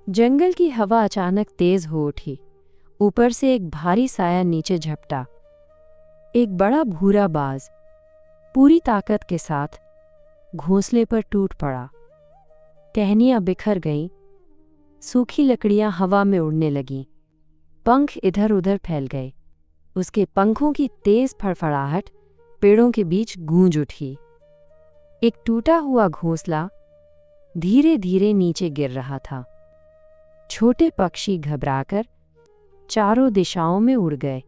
जंगल की हवा अचानक तेज हो उठी। ऊपर से एक भारी साया नीचे झपटा। एक बड़ा भूरा बाज पूरी ताकत के साथ घोंसले पर टूट पड़ा। टहनियां बिखर गईं, सूखी लकड़ियां हवा में उड़ने लगीं, पंख इधर उधर फैल गए। उसके पंखों की तेज फड़फड़ाहट पेड़ों के बीच गूंज उठी। एक टूटा हुआ घोंसला धीरे धीरे नीचे गिर रहा था। छोटे पक्षी घबराकर चारों दिशाओं में उड़ गए।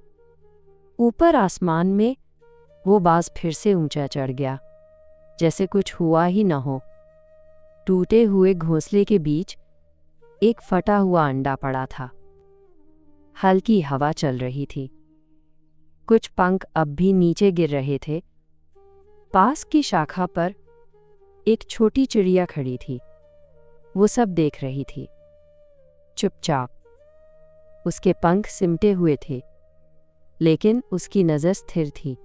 ऊपर आसमान में वो बाज फिर से ऊंचा चढ़ गया, जैसे कुछ हुआ ही न हो। टूटे हुए घोंसले के बीच एक फटा हुआ अंडा पड़ा था। हल्की हवा चल रही थी। कुछ पंख अब भी नीचे गिर रहे थे। पास की शाखा पर एक छोटी चिड़िया खड़ी थी। वो सब देख रही थी, चुपचाप। उसके पंख सिमटे हुए थे, लेकिन उसकी नज़र स्थिर थी।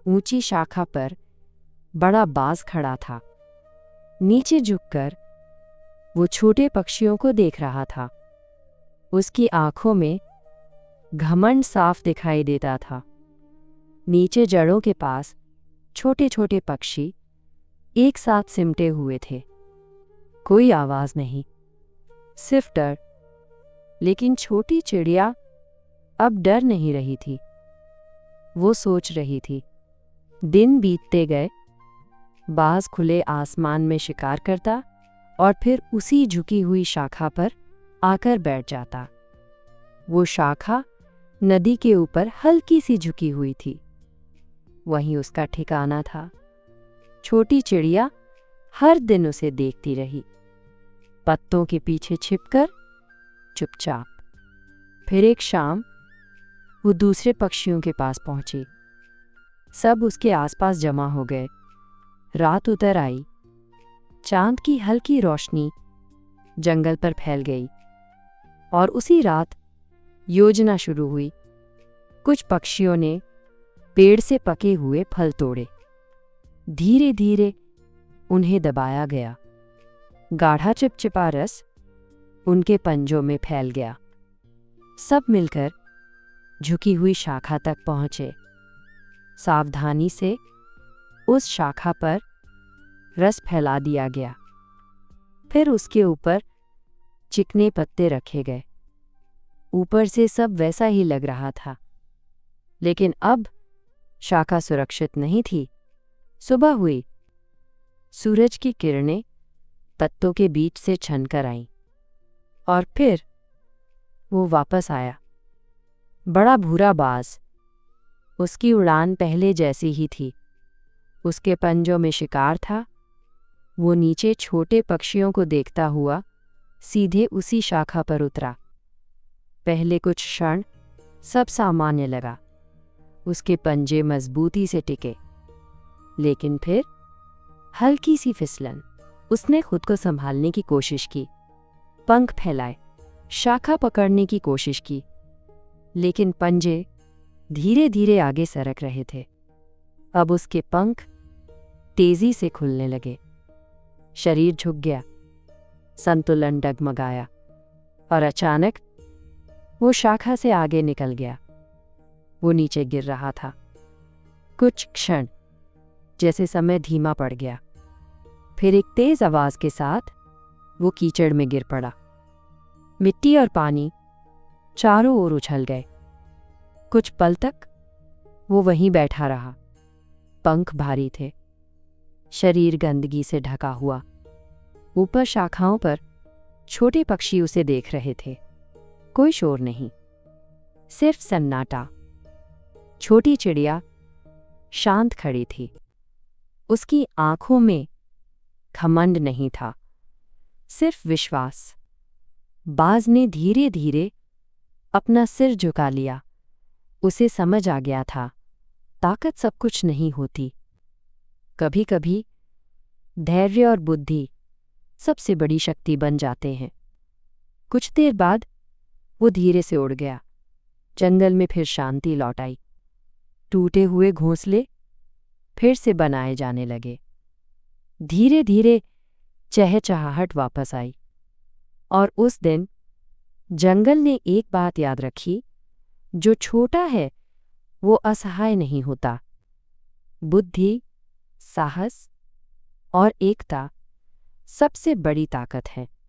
ऊंची शाखा पर बड़ा बाज खड़ा था। नीचे झुककर वो छोटे पक्षियों को देख रहा था। उसकी आंखों में घमंड साफ दिखाई देता था। नीचे जड़ों के पास छोटे छोटे पक्षी एक साथ सिमटे हुए थे। कोई आवाज नहीं, सिर्फ डर। लेकिन छोटी चिड़िया अब डर नहीं रही थी। वो सोच रही थी। दिन बीतते गए। बाज खुले आसमान में शिकार करता और फिर उसी झुकी हुई शाखा पर आकर बैठ जाता। वो शाखा नदी के ऊपर हल्की सी झुकी हुई थी। वहीं उसका ठिकाना था। छोटी चिड़िया हर दिन उसे देखती रही, पत्तों के पीछे छिपकर, चुपचाप। फिर एक शाम वो दूसरे पक्षियों के पास पहुंची। सब उसके आसपास जमा हो गए। रात उतर आई। चांद की हल्की रोशनी जंगल पर फैल गई। और उसी रात योजना शुरू हुई। कुछ पक्षियों ने पेड़ से पके हुए फल तोड़े। धीरे धीरे उन्हें दबाया गया। गाढ़ा चिपचिपा रस उनके पंजों में फैल गया। सब मिलकर झुकी हुई शाखा तक पहुंचे। सावधानी से उस शाखा पर रस फैला दिया गया। फिर उसके ऊपर चिकने पत्ते रखे गए। ऊपर से सब वैसा ही लग रहा था, लेकिन अब शाखा सुरक्षित नहीं थी। सुबह हुई। सूरज की किरणें पत्तों के बीच से छनकर आईं। और फिर वो वापस आया, बड़ा भूरा बाज। उसकी उड़ान पहले जैसी ही थी। उसके पंजों में शिकार था। वो नीचे छोटे पक्षियों को देखता हुआ सीधे उसी शाखा पर उतरा। पहले कुछ क्षण सब सामान्य लगा। उसके पंजे मजबूती से टिके, लेकिन फिर हल्की सी फिसलन। उसने खुद को संभालने की कोशिश की, पंख फैलाए, शाखा पकड़ने की कोशिश की, लेकिन पंजे धीरे धीरे आगे सरक रहे थे। अब उसके पंख तेजी से खुलने लगे। शरीर झुक गया, संतुलन डगमगाया और अचानक वो शाखा से आगे निकल गया। वो नीचे गिर रहा था। कुछ क्षण जैसे समय धीमा पड़ गया। फिर एक तेज आवाज के साथ वो कीचड़ में गिर पड़ा। मिट्टी और पानी चारों ओर उछल गए। कुछ पल तक वो वहीं बैठा रहा। पंख भारी थे, शरीर गंदगी से ढका हुआ। ऊपर शाखाओं पर छोटे पक्षी उसे देख रहे थे। कोई शोर नहीं, सिर्फ सन्नाटा। छोटी चिड़िया शांत खड़ी थी। उसकी आंखों में घमंड नहीं था, सिर्फ विश्वास। बाज ने धीरे धीरे अपना सिर झुका लिया। उसे समझ आ गया था, ताकत सब कुछ नहीं होती। कभी कभी धैर्य और बुद्धि सबसे बड़ी शक्ति बन जाते हैं। कुछ देर बाद वो धीरे से उड़ गया। जंगल में फिर शांति लौट आई। टूटे हुए घोंसले फिर से बनाए जाने लगे। धीरे धीरे चहचहाहट वापस आई। और उस दिन जंगल ने एक बात याद रखी, जो छोटा है वो असहाय नहीं होता। बुद्धि, साहस और एकता सबसे बड़ी ताकत है।